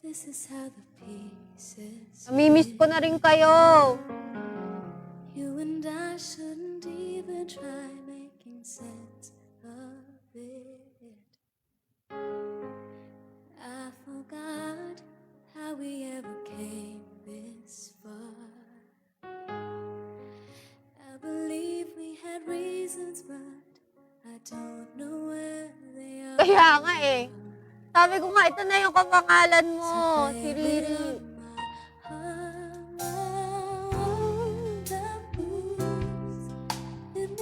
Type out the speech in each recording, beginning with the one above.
This is how the pieces Namimiss ko na rin kayo. You and I shouldn't even try making sense of it. I forgot how we ever came this far. I believe we had reasons, but I don't know where they are. Kaya nga eh. Sabi ko nga, ito na yung kapangalan mo, si Riri.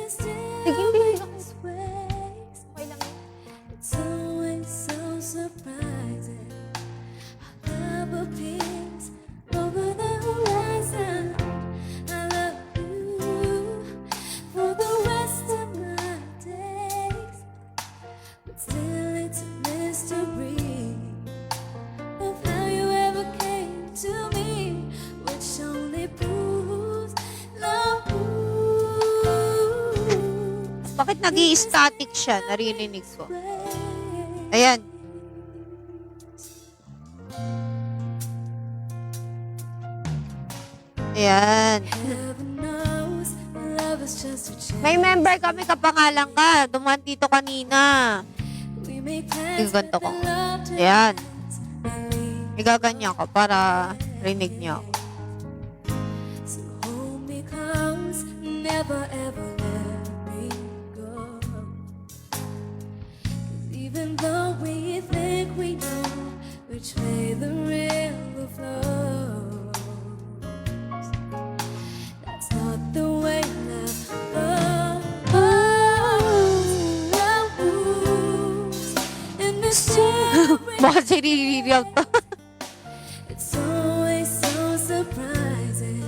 Sige, hindi ako. Okay lang. It's always so surprising how love appears over the horizon. I love you for the rest of my days, but still it's a mystery of how you ever came to me, which only proves love moves. Bakit nag-i-static siya? Naririnig ko. Ayan. Ayan. May member kami kapangalan ka. Dumaan dito kanina. Ganto ko. Ayan. Igaganyan ko para rinig niya ako. So hold me close, never ever let me go. 'Cause even though we think we know which way the river flows, that's not the way love goes. Love moves in mysterious. Baka si Riri to. It's always so surprising.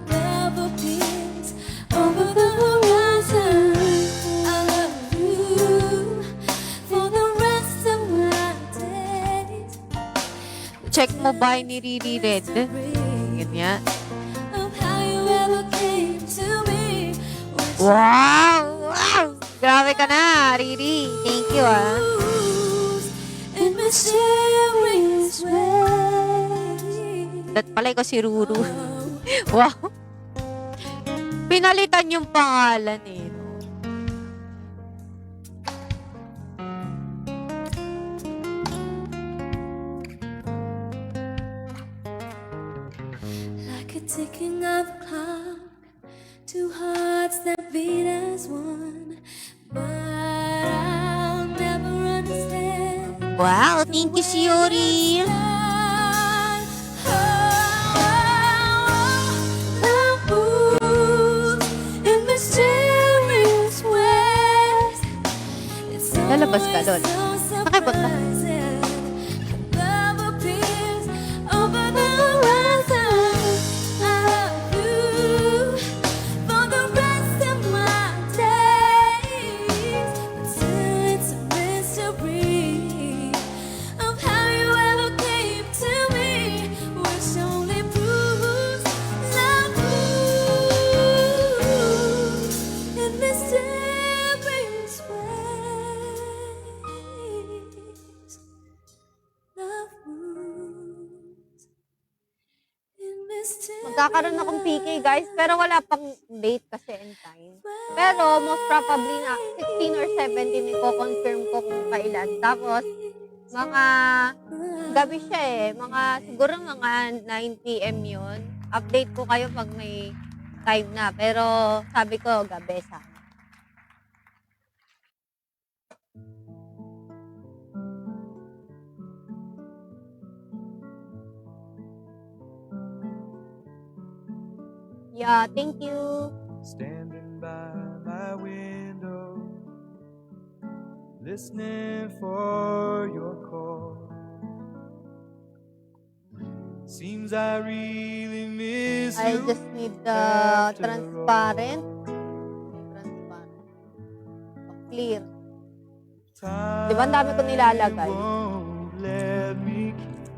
Love appears over the horizon. I love you for the rest of my days. Check mo ba ni Riri Red? Ganyan. Of how you ever came to me. Wow! Wow! Grabe ka na, Riri. Thank you, ah. In mysterious ways. Dat pala ko si Ruru. Wow! Pinalitan yung pangalan eh. No? Like a ticking of a clock, two hearts that beat as one, but I'll never understand. Wow! Thank you, Shiori. Love moves in mysterious ways. It's Lalabas ka doon. always so Nakipunta. surprising. Love appears over the horizon. I love you for the rest of my days, but still it's a mystery of how you ever came to me, which only proves love moves in mysterious ways. Love moves in mysterious Magkakaroon akong PK, guys, pero wala pang date kasi and time. Pero most probably na 16 or 17 i-confirm ko kung kailan. Tapos, mga gabi siya eh. Siguro mga 9 p.m. yun. Update ko kayo pag may time na. Pero sabi ko, gabi sana. Yeah, thank you. Standing by my window, listening for your call. Seems I really miss I you. just need the after transparent. Clear. all. Di ba ang dami ko nilalagay? Won't let me keep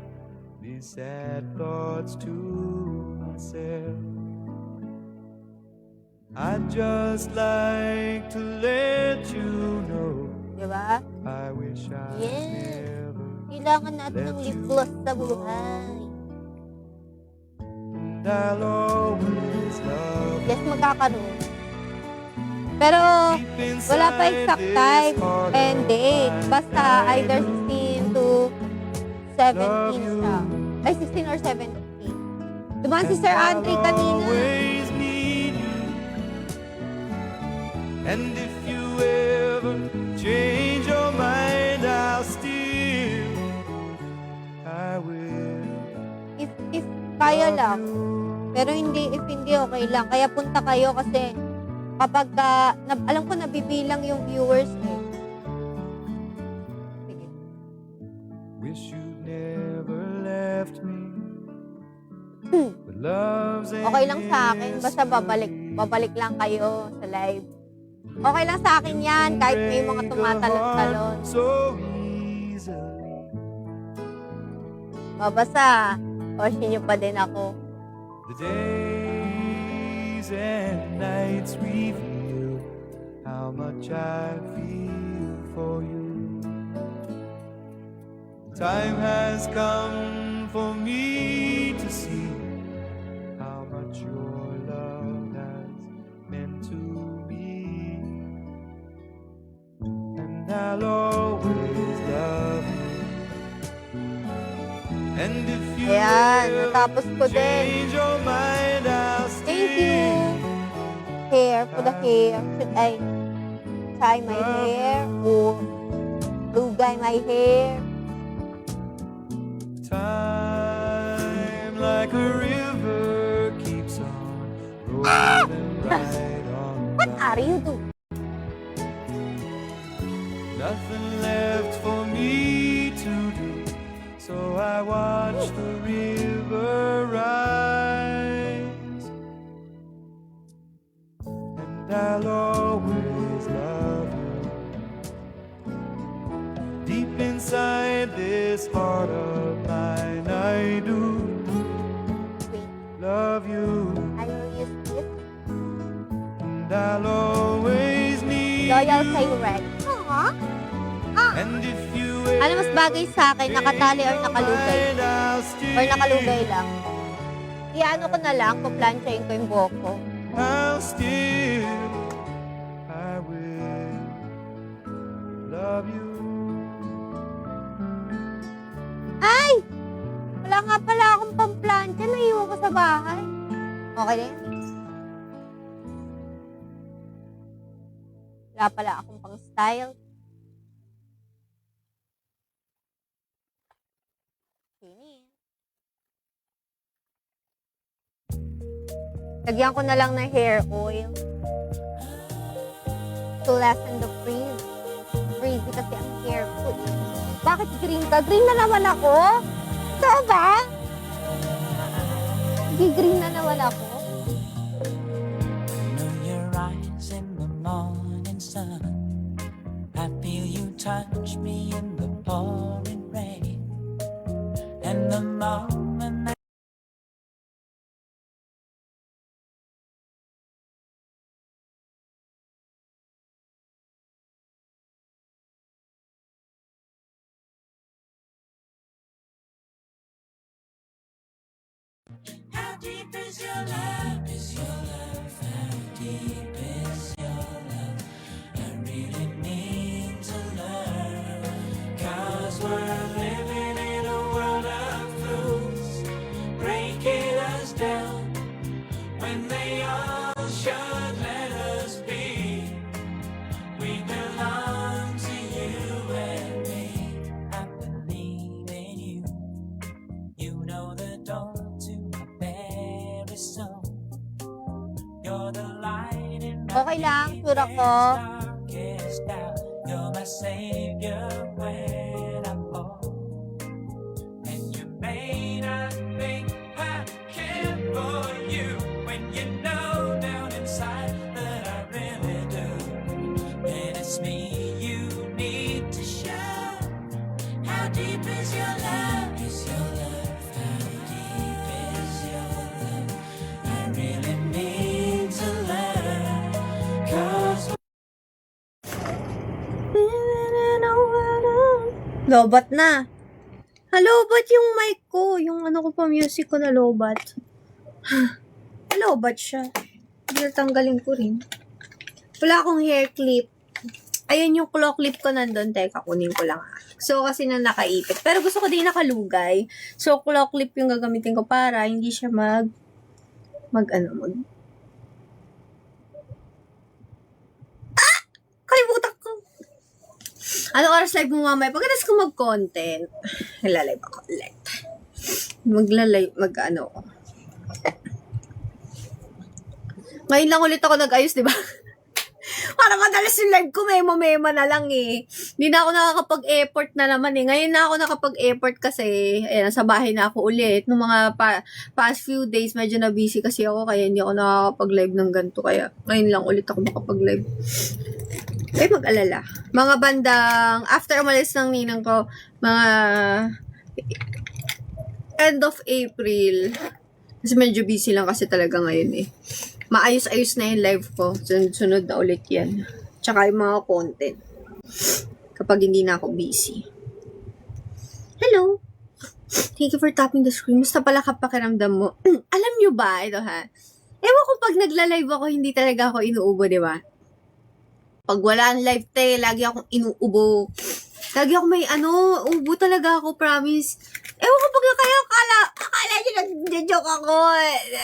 these sad thoughts to myself. I'd just like to let you know Di ba? I wish I Yeah. never Kailangan natin ng lip gloss sa buhay. And I'll always love Yes, magkakaroon. Pero, wala pa exact time and date. Basta either 16 to 17 siya. Ay, 16 or 17. Dumaan si Sir Andre kanina. always need you. And if you ever change your mind, I'll still, I will If kaya lang. Pero if hindi, okay lang. Kaya punta kayo kasi kapag alam ko nabibilang yung viewers eh. Sige. wish you'd never left me. But love's Okay lang sa akin. Basta babalik lang kayo sa live. Okay lang sa akin yan. Kahit may mga tumatalon-talon. so easily. Basta, watchin nyo pa din ako. The days and nights reveal how much I feel for you. Time has come for me to see how much your love has meant to me. And I'll always love you. And if you Ayan, ever natapos ko din. change your mind, I'll Thank you. Hair, for the hair. Should I tie my hair or lugay my hair? Time like a river keeps on rolling right on What by. are you doing? Nothing left for me to do, so I watch the river rise. And I'll always love you. Deep inside this heart of mine, I do Wait, love you. I will use this. And I'll always need Loyal you. sa'yo, Red. Aww. And if you Ano mas bagay sa akin, nakatali or nakalugay? mind, I'll still, Or nakalugay lang? Iano ko na lang, kuplansyahin ko yung buhok ko. I'll still, I will love you. Ay! Wala nga pala akong pamplansya, naiwan ko sa bahay. Okay na yan? Wala pala akong pang style. Sini. Lagyan ko na lang ng hair oil. To lessen the frizz. Frizzy kasi ang hair ko. Bakit green ka? Green na naman ako? Ito ba? Hindi green na naman ako. Know your eyes in the morning sun. I feel you touch me in the pouring rain. And the moment that how deep is your love? Is your love? How deep is your love? I really need to learn. 'Cause we're living in a world of fools, breaking us down when they all should let us be. We belong to you and me. I believe in you. You know the door to my very soul. You're the light in my Okay lang, sure ako. darkest hour. You're my savior when I fall. And you may not think I care for you when you know down inside that I really do. And it's me you need to show. How deep is your love? Is your love? How deep is your love? I really need to learn. 'Cause Lobat na. Lobat yung mic ko. Yung ano ko pa, music ko na lobat. Lobat siya. Tanggalin ko rin. Wala akong hair clip. Ayun yung claw clip ko nandun. Teka, kunin ko lang. So, kasi na nakaipit. Pero gusto ko din nakalugay. So, claw clip yung gagamitin ko para hindi siya kalimutan ko. Anong oras live mo mamaya? Pagkatapos ko mag-content, nagla-live ako ulit. Ngayon lang ulit ako nag-ayos, di ba? Para madalas yung live ko, memo-memo na lang eh. Hindi na ako nakakapag-effort na naman eh. Ngayon na ako nakapag-effort kasi, ayan, sa bahay na ako ulit. Noong mga past few days, medyo na busy kasi ako, kaya hindi ako nakakapag-live ng ganito. Kaya ngayon lang ulit ako makapag-live. Ay, mag-alala. Mga bandang, after umalis ng ninang ko, mga end of April. Kasi medyo busy lang kasi talaga ngayon eh. Maayos-ayos na yung live ko. Sunod na ulit yan. Tsaka yung mga content. Kapag hindi na ako busy. Hello! Thank you for tapping the screen. Musta pala kapakiramdam mo? Alam nyo ba? Ito ha. Ewan ko pag nagla-live ako, hindi talaga ako inuubo, di ba? Pag wala ang live lagi akong inuubo. Lagi ako may ubo talaga ako, promise. Ewan ko pag kayo, akala nyo nag-joke ako.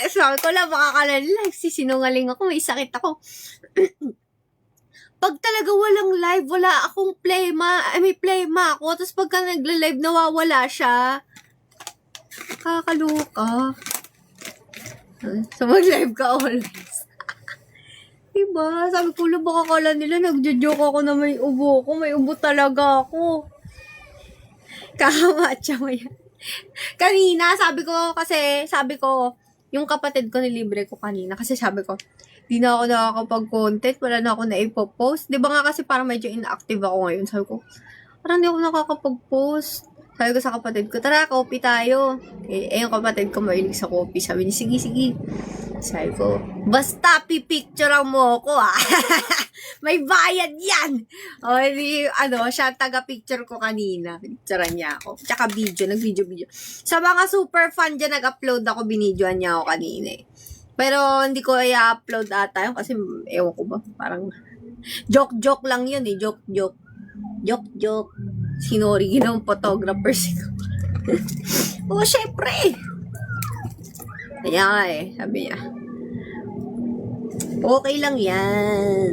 Sabi ko lang, makakala nila, sinungaling ako, may sakit ako. Pag talaga walang live, wala akong may plema ako, tapos pagka nagla-live, nawawala siya. Kakaloka. So, mag-live ka always. Diba? Sabi ko lang, baka kala nila, nagjo-joke ako na may ubo ko. May ubo talaga ako. Kamatcha mo yan. Kanina, sabi ko, yung kapatid ko nilibre ko kanina. Kasi sabi ko, di na ako nakakapag-content. Wala na ako na ipopost. Diba nga kasi parang medyo inactive ako ngayon. Sabi ko, parang di ako nakakapag-post. Sabi ko sa kapatid ko, tara, coffee tayo. Yung kapatid ko mahilig sa coffee. Sabi niya, sige. Sabi ko, basta pipicturean mo ako May bayad yan. O, siya taga-picture ko kanina. Picturean niya ako. Tsaka nag-video. Sa mga super fan dyan, nag-upload ako, binidyoan niya ako kanina eh. Pero hindi ko i-upload ata yun kasi ewan ko ba, parang joke lang yun eh. Joke. Sinori ginawang photographer siguro. Oo, syempre. Kaya nga eh, sabi niya. Okay lang yan.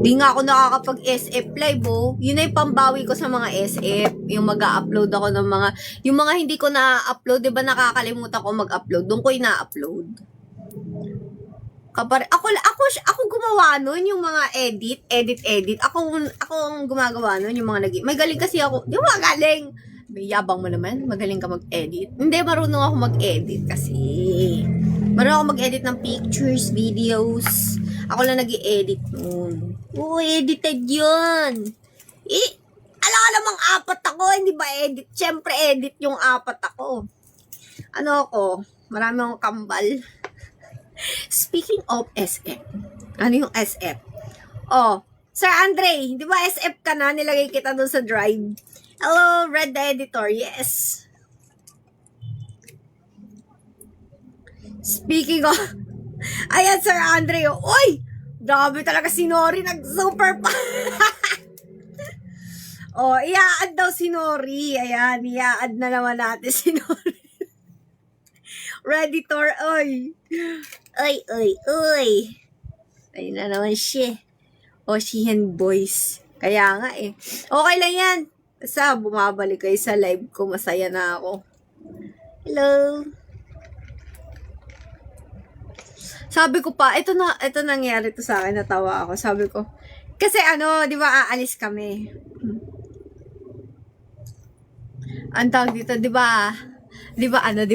Di nga ako nakakapag-SF live Yun na yung pambawi ko sa mga SF. Yung mag-upload ako ng yung mga hindi ko na-upload, di ba nakakalimutan ko mag-upload? Doon ko yung na-upload. Ako gumawa nun, yung mga edit. Ako ang gumagawa nun, yung mga may galing kasi ako. Di ba galing? May yabang mo naman, magaling ka mag-edit. Hindi, marunong ako mag-edit kasi. Marunong ako mag-edit ng pictures, videos. Ako lang nag-i-edit nun. Oo, edited yun. Alam ka namang 4 ako, hindi ba edit? Siyempre edit yung 4 ako. Marami akong kambal. Speaking of SF, ano yung SF? Sir Andre, di ba SF ka na? Nilagay kita doon sa drive. Hello, Red the Editor. Yes. Speaking of, ayan Sir Andre. Uy! Grabe talaga si Nori. Nag-super pa. I-add daw si Nori. Ayan, i-add na naman natin si Nori. Redditor, oy. Oy. Ayun na naman siya. Shihan boys. Kaya nga eh. Okay lang yan. Basta bumabalik kayo sa live ko. Masaya na ako. Hello. Sabi ko pa, ito nangyari to sa akin. Natawa ako. Sabi ko, kasi di ba aalis kami. Ang tawag dito, di ba aalis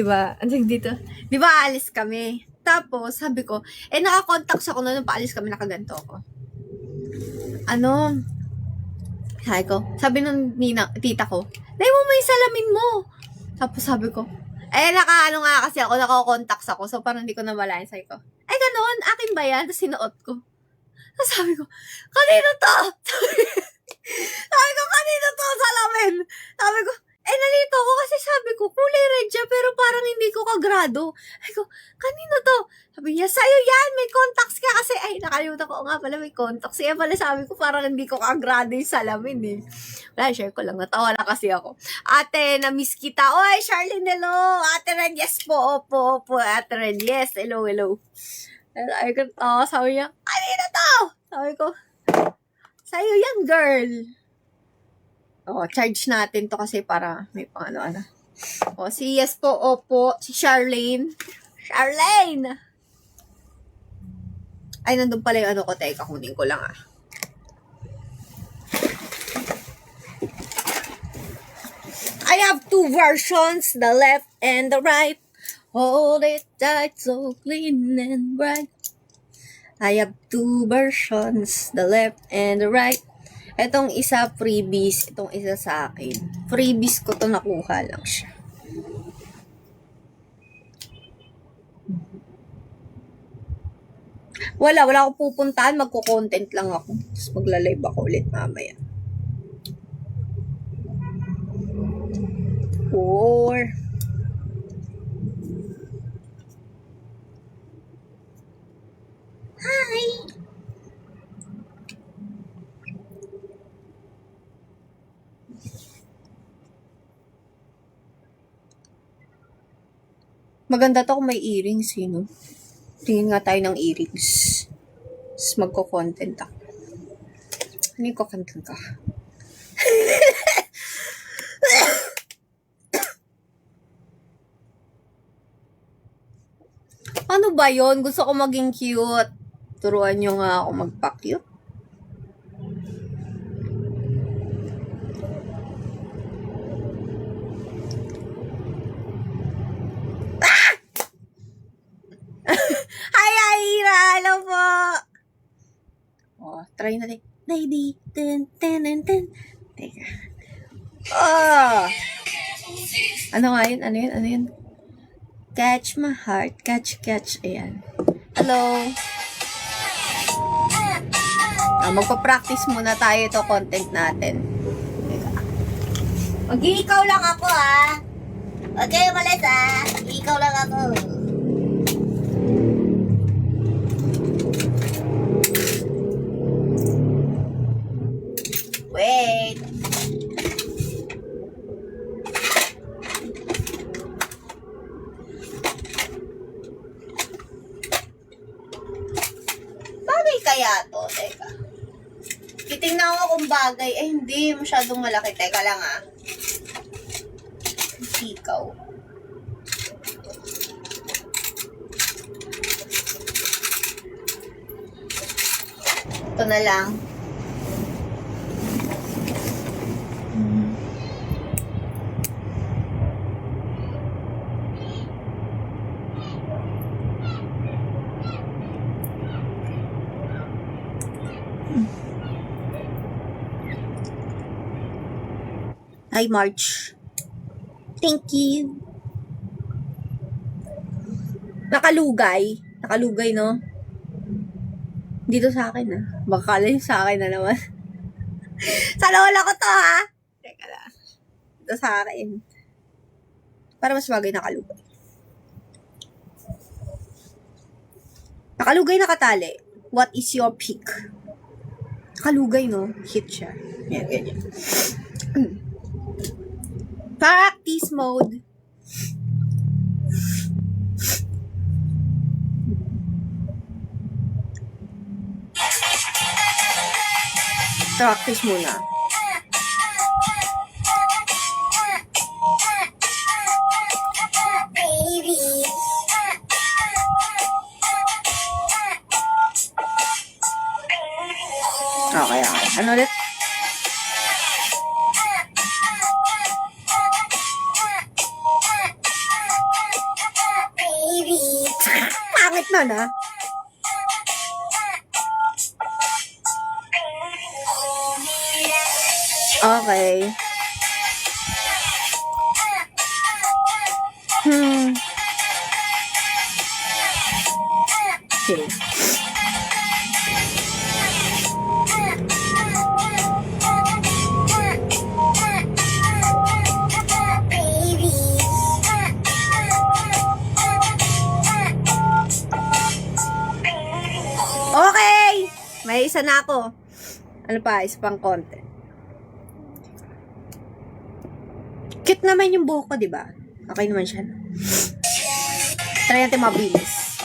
kami. Tapos, sabi ko, nakakontakt ako na nung paalis kami, nakaganto ako. Sabi nung tita ko, dahil mo may salamin mo. Tapos sabi ko, nga kasi ako, nakakontakt ako, so parang hindi ko na malayan. Sabi ko, ganon, akin ba yan? Tapos sinuot ko. Tapos sabi ko, kanino to? Sabi ko, kanino to salamin? Sabi ko, nalito ako kasi sabi ko, kulay red siya, pero parang hindi ko kagrado. Ay ko, kanino to? Sabi niya, sa'yo yan, may contacts ka kasi. Ay, nakalimutan ko nga pala, may contacts. Kaya pala sabi ko, parang hindi ko kagrado yung salamin eh. Wala, share ko lang. Natawa na kasi ako. Ate, na-miss kita. Oy, Charlene, hello. Ate Ren, yes po. Opo. Ate Ren, yes. Hello. Ay, ko, sabi niya, kanino to? Sabi ko, sa'yo yan, girl. Charge natin to kasi para may pang ano. Si yes po, opo. Si Charlene. Ay, nandun pala yung ano ko. Teka, kunin ko lang I have two versions, the left and the right. Hold it tight, so clean and bright. I have two versions, the left and the right. Etong isa freebies, itong isa sa akin. Freebies ko to, nakuha lang siya. Wala akong pupuntahan, magko-content lang ako. Tapos magla-live ako ulit mamaya. Hi! Maganda to kung may earrings, no? Tingin nga tayo ng earrings. Tapos magko-content ako. Ano yung content ka? Ano ba yon? Gusto ko maging cute. Turuan nyo nga ako magpa-cute. Hi, Aira! Hello po! Try natin. Lady, Teka. Ano nga yun? Ano yun? Catch my heart. Catch. Ayan. Hello. Magpa-practice muna tayo ito content natin. Mag-iikaw lang ako, Huwag kayo malis, Ikaw lang ako. Wait. Bagay kaya to? Teka. Titingnan ko kung bagay. Hindi. Masyadong malaki. Teka lang, Ikaw. Ito na lang. Hi, March. Thank you. Nakalugay, no? Dito sa akin, Baka kala yung sa akin na naman. Sa lola ko to, Teka lang. Dito sa akin. Para mas bagay nakalugay. Nakalugay, nakatali. What is your pick? Nakalugay, no? Hit siya. Yan, ganyan. Practice mode. Practice muna. Okay. Ano ulit? Pangit na, Okay. Okay. isa na ako. Ano pa? Isa pang content. Cute naman yung buhok ko, di ba? Okay naman siya. Try natin mabilis.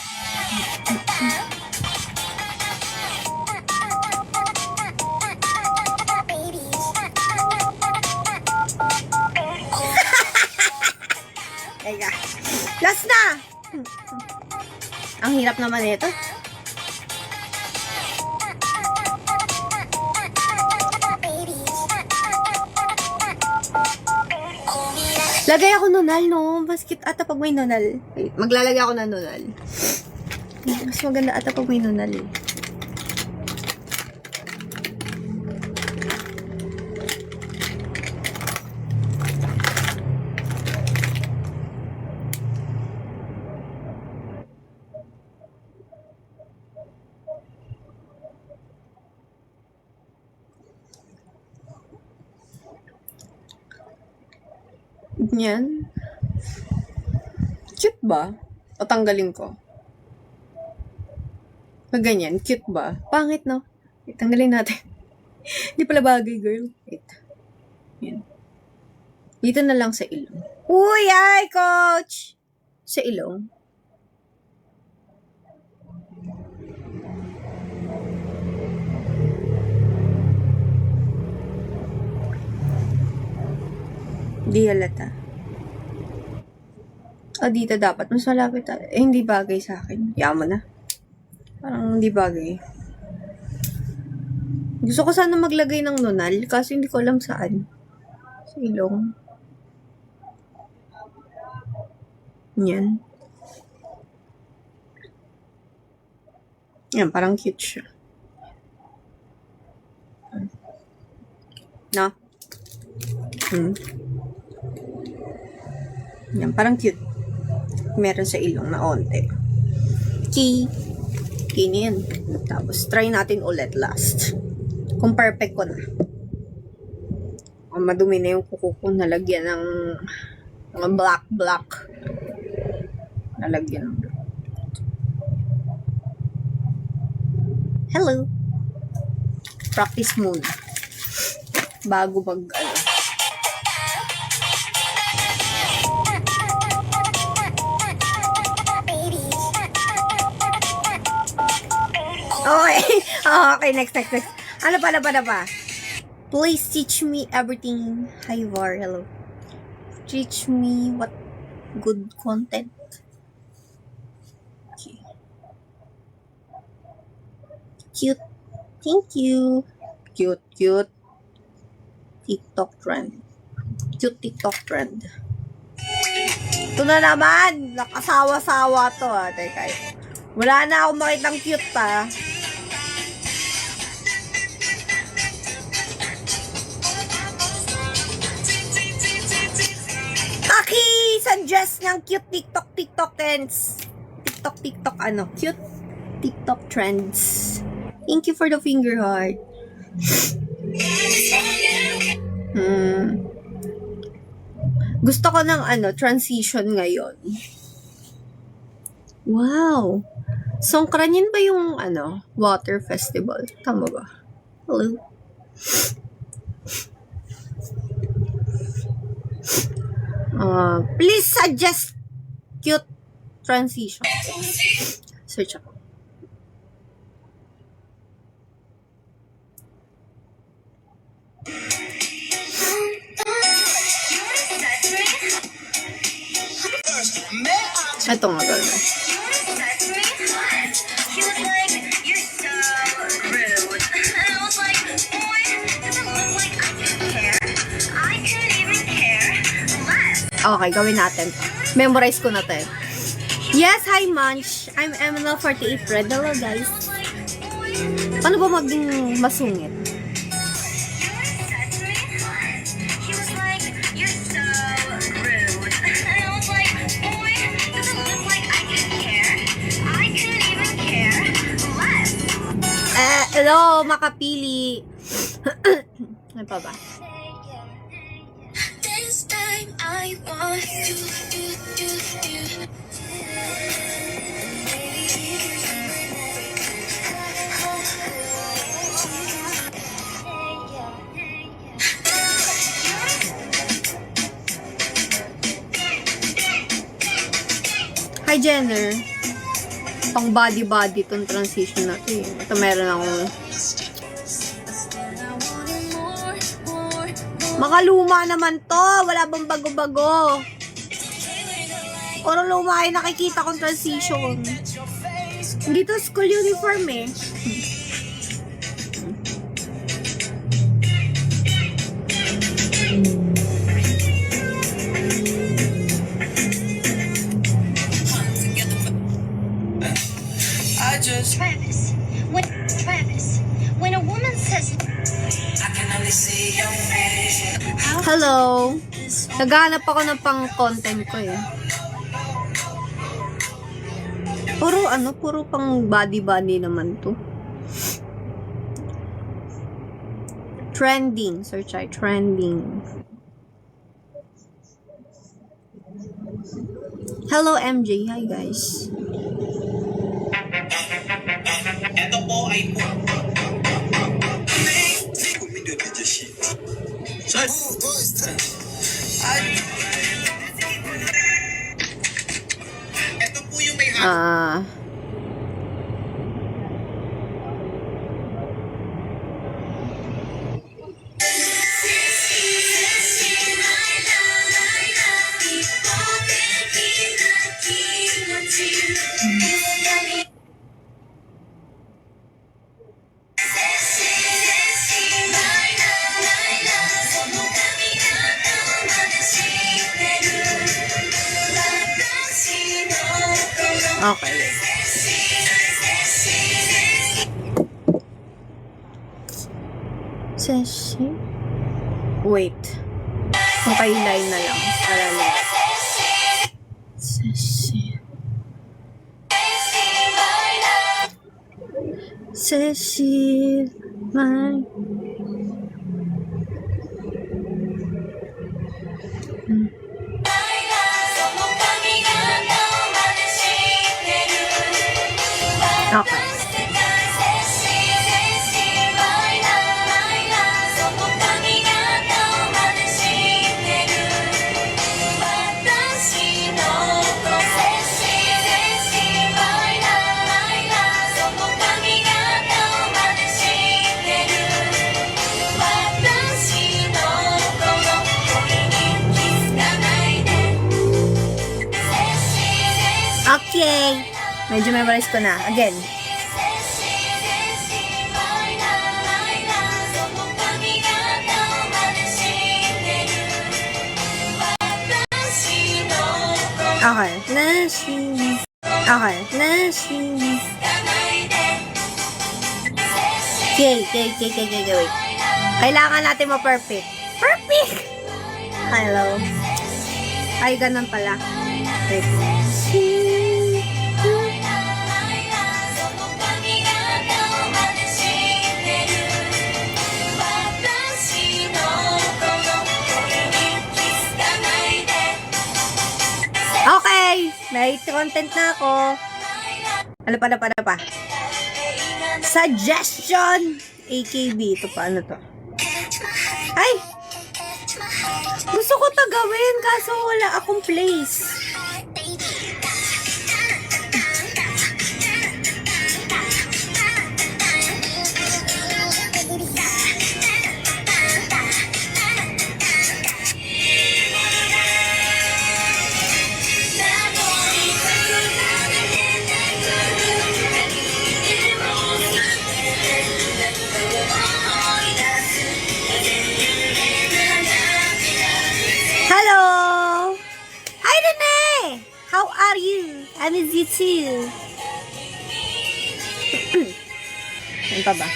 Teka. Last na! Ang hirap naman ito. Lagay ako nunal, no? Mas cute ata pag may nunal. Wait, maglalagay ako ng nunal. Mas maganda ata pag may nunal, eh. Yan. Cute ba? O tanggalin ko? Pag ganyan, cute ba? Pangit, no? Tanggalin natin. Hindi pala bagay, girl. Wait. Yan. Dito na lang sa ilong. Uy, ay, coach! Sa ilong. Di halata. O, dito dapat. Mas malapit tayo. Eh, hindi bagay sa akin. Yaman na. Parang hindi bagay. Gusto ko sana maglagay ng nunal, kasi hindi ko alam saan. Sa ilong. Yan. Yan, parang cute siya. No? Yan, parang cute. Meron sa ilong na onte. Key na yan. Tapos, try natin ulit last. Kung perfect ko na. O, madumi na yung kuko ko. Nalagyan ng mga black. Nalagyan ng hello. Practice muna. Bago mag, Okay, next. Ano pa? Please teach me everything. Hi, Var. Hello. Teach me what good content. Okay. Cute. Thank you. Cute. TikTok trend. Cute TikTok trend. Ito na naman. Nakasawa-sawa to, Teka. Wala na akong makitang cute, pa. Suggest ng cute TikTok trends. TikTok, cute TikTok trends. Thank you for the finger heart. Gusto ko ng transition ngayon. Wow. Songkran ba yung water festival? Tama ba? Hello. Please suggest cute transition. Search ako. Ito nga gano'n. Okay, gawin natin. Memorize ko na to. Yes, hi Munch. I'm MNL48 Red. Hello guys. Paano ba maging masungit? Hello, makapili. Ano pa ba? This time I want you. Hi, Jenner. Pang body-body tong transition na to eh. Ito meron akong makaluma naman to. Wala bang bago-bago? Puro luma ay nakikita kong transition. Hindi to school uniform eh. I just Travis, when a woman says I can only see your face. Hello. Naghanap ako ng pang-content ko eh. Puro pang body-body naman to. Trending. Search ay trending. Hello, MJ. Hi, guys. Ito po ay po. Ito po yung may Okay. Seshi? Wait. Line na lang. Para lang. Seshi. Seshi. My. Okay. Okay. Medyo memorize ko na. Again. Okay. Nashi. Okay. Nashi. Okay. Wait. Kailangan natin ma-perfect. Perfect! Hello. Ay, ganun pala. Wait. Okay! May content na ako. Ano pa? Suggestion! AKB. Ito pa, ano to? Ay! Gusto ko to gawin, kaso wala akong place. Hello! Hi, Renee! How are you? I miss you too. Ano pa ba?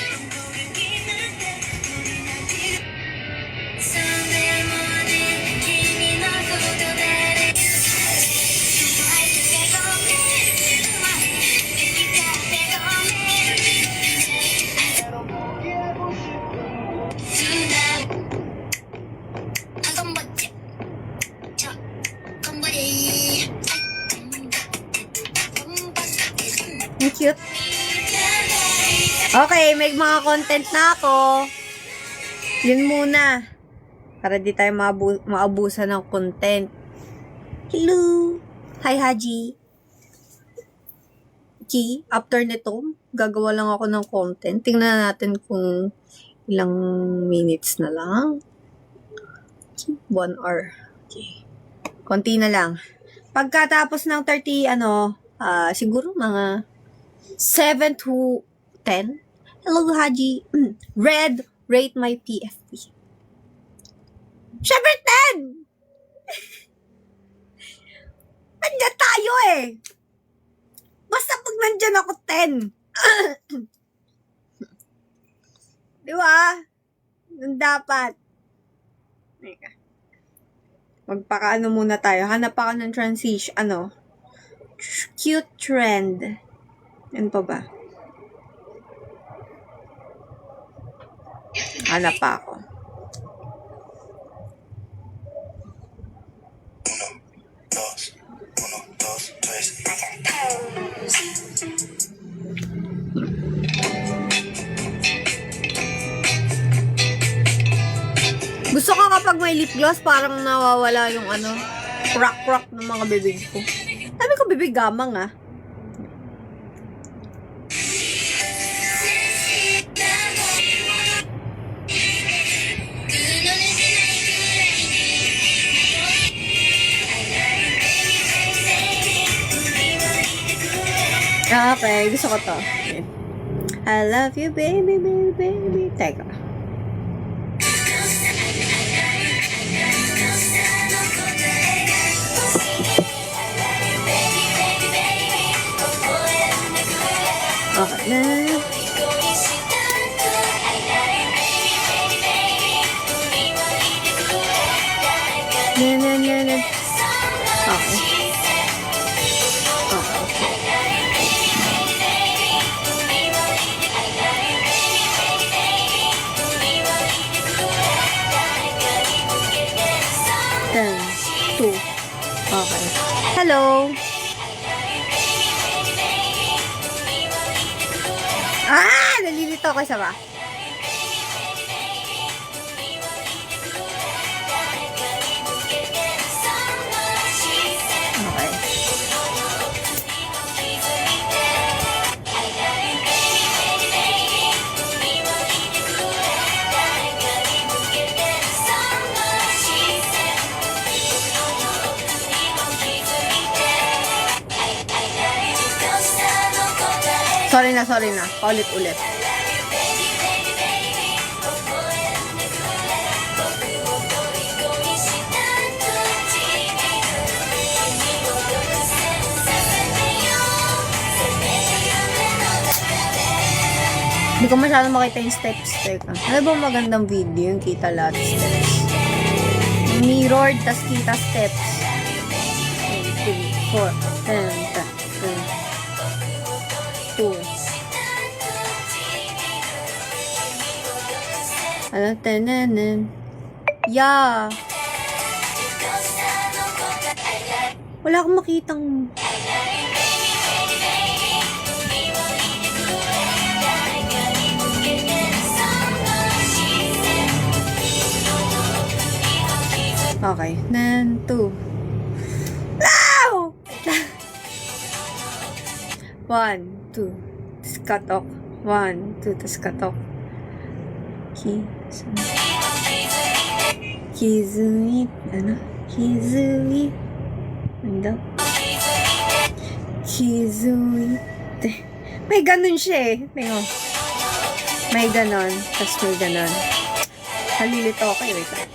Ang cute. Okay, may mga content na ako. Yun muna. Para di tayo maabusan ng content. Hello! Hi, Haji. Okay, after nito, gagawa lang ako ng content. Tingnan natin kung ilang minutes na lang. 1 hour. Okay. Konti na lang. Pagkatapos ng 30, siguro mga 7 to 10. Hello, Haji. Red, rate my PFP. Syempre 10! Nandiyan tayo eh. Basta pag nandyan ako 10. Di ba? Nung dapat. Teka. Magpakaano muna tayo. Hanap ako ng transition. Cute trend. Ano pa ba? Hanap pa ako. Gusto ko kapag may lip gloss, parang nawawala yung crack ng mga bibig ko. Sabi ko bibig gamang ah. Okay, gusto ko to. Okay. I love you, baby, baby, baby. Teka. Okay na. Na. Okay. Okay. Hello. Nalilito ako isa ba? Okay. Sorry na. Paulit-ulit. Hindi ko masyadong makita yung steps. Teka. Ano ba magandang video yung kita lahat steps? Mirrored, tas kita steps. 1, 2, 4, 10, 2. Tenanan. Yeah. Wala akong makitang... Okay. 1, 2. No! 1, 2. Tapos cut off. 1, 2. Tapos cut off. Kizui. Kizui. Ano daw? Kizui. May ganun siya eh. May ganon. Tapos may ganon. Halilito ako eh. Wait lang.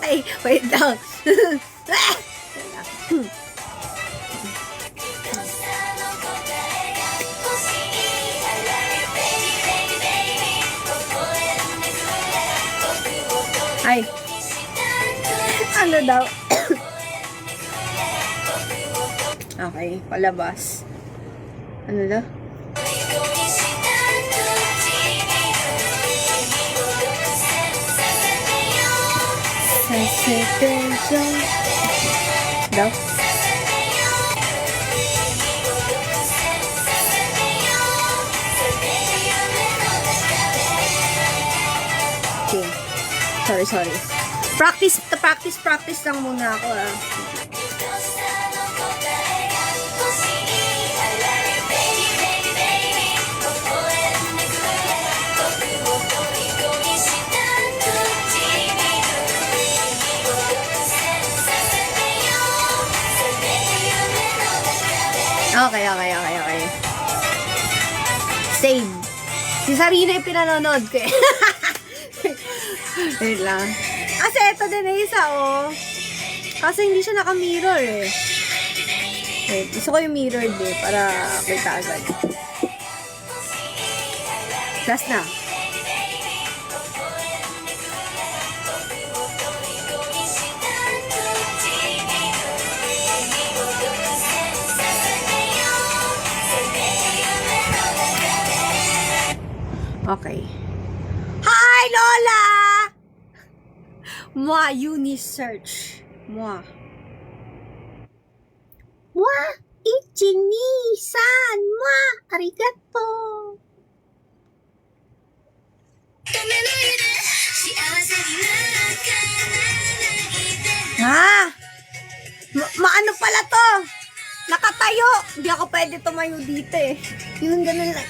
Okay, wait lang. Ay. Ano daw? Okay, palabas. Ano daw? Daw? Okay. Sorry. Practice lang muna ako, ah. Okay. Same. Si Sarina yung pinanonood ko eh. Wait lang. Kasi ito din na isa, oh. Kasi hindi siya naka-mirror eh. Wait, gusto ko yung mirror din para kita agad. Last na. Okay. Hi, Lola! Moi, Unisearch. Moi. Ichini-san. Moi. Arigato. Ha? Maano pala to? Nakatayo. Hindi ako pwede tumayo dito eh. Yung ganun lang.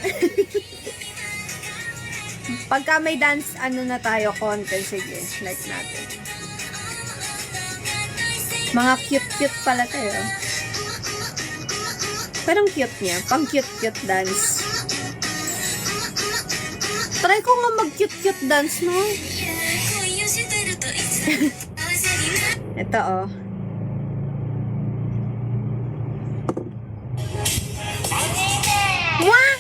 Pagka may dance, na tayo, content, sige, like natin. Mga cute-cute pala tayo. Parang cute niya. Pang cute-cute dance. Try ko nga mag-cute-cute dance, no? Ito, oh. Wah!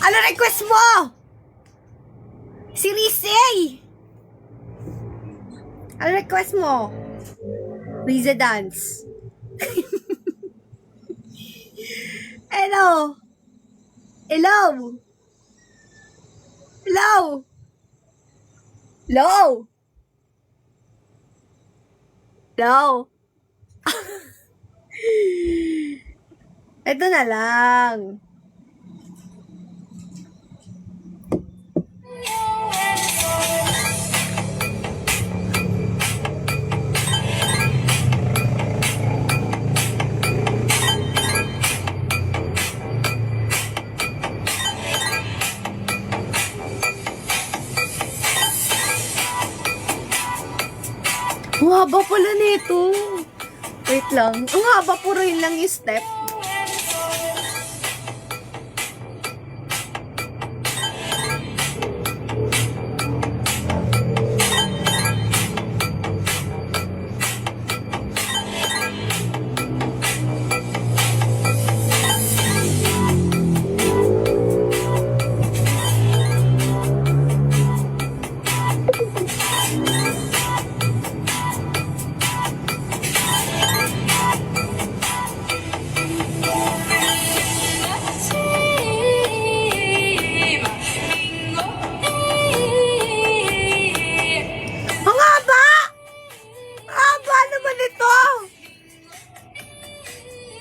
Ano request mo? Si Rizay! Ano request mo? Riza dance. Hello? Hello? Hello? Hello? Hello? Ito na lang. Ang haba pala nito. Wait lang. Ang haba, puro yun lang yung step.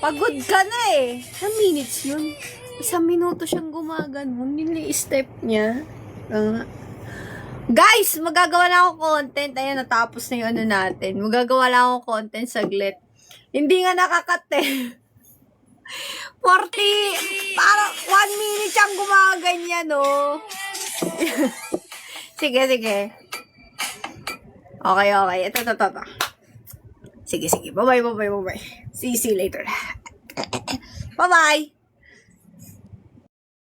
Pagod ka na eh. 1 minutes yun. 1 minuto siyang gumaganon. Yun yung step niya. Guys, magagawa na ako content. Ayan, natapos na yung natin. Magagawa lang ako content saglit. Hindi nga nakakate. 40, parang 1 minute siyang gumaganyan, no? Sige. Okay. Ito. Sige. Bye-bye. See you later. Bye-bye.